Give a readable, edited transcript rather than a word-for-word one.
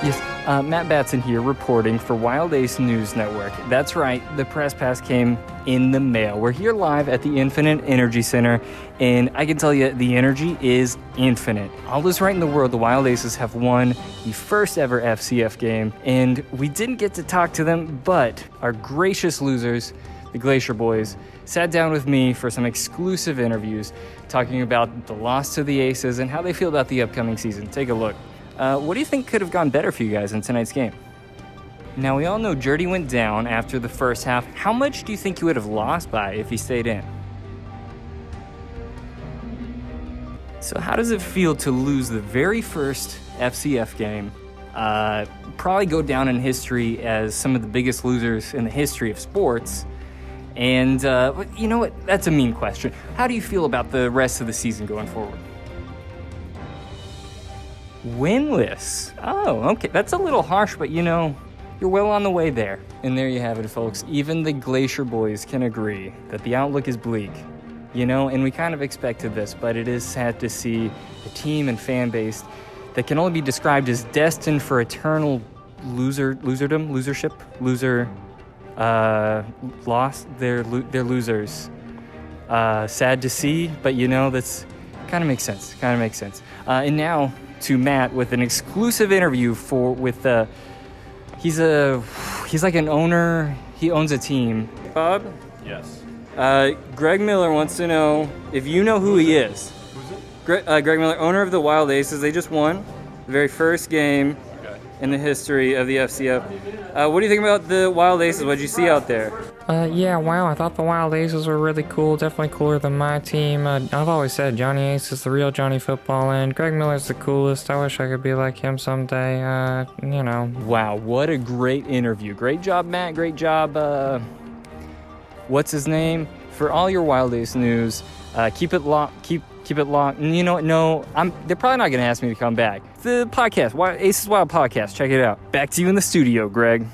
Yes, Matt Batson here reporting for Wild Ace News Network. That's right, the press pass came in the mail. We're here live at the Infinite Energy Center, and I can tell you the energy is infinite. All is right in the world. The Wild Aces have won the first ever FCF game, and we didn't get to talk to them, but our gracious losers, the Glacier Boys, sat down with me for some exclusive interviews talking about the loss to the Aces and how they feel about the upcoming season. Take a look. What do you think could have gone better for you guys in tonight's game? Now, we all know Jurdy went down after the first half. How much do you think you would have lost by if he stayed in? So how does it feel to lose the very first FCF game? Probably go down in history as some of the biggest losers in the history of sports. And you know what? That's a mean question. How do you feel about the rest of the season going forward? Winless. Oh, okay. That's a little harsh, but you're well on the way there. And there you have it, folks. Even the Glacier Boys can agree that the outlook is bleak. And we kind of expected this, but it is sad to see a team and fan base that can only be described as destined for eternal losership, loss. They're losers. Sad to see, but that's kind of makes sense. And now to Matt with an exclusive interview he's like an owner. He owns a team. Bob? Yes. Greg Miller wants to know if you know who he is. Who's it? Greg Miller, owner of the Wild Aces. They just won the very first game in the history of the FCF. What do you think about the Wild Aces? What did you see out there? I thought the Wild Aces were really cool, definitely cooler than my team. I've always said Johnny Ace is the real Johnny Football, and Greg Miller's the coolest. I wish I could be like him someday, Wow, what a great interview. Great job, Matt. Great job, what's his name? For all your Wild Ace news, keep it locked. Keep it locked. And you know what? No, they're probably not going to ask me to come back. The podcast, Aces Wild Podcast. Check it out. Back to you in the studio, Greg.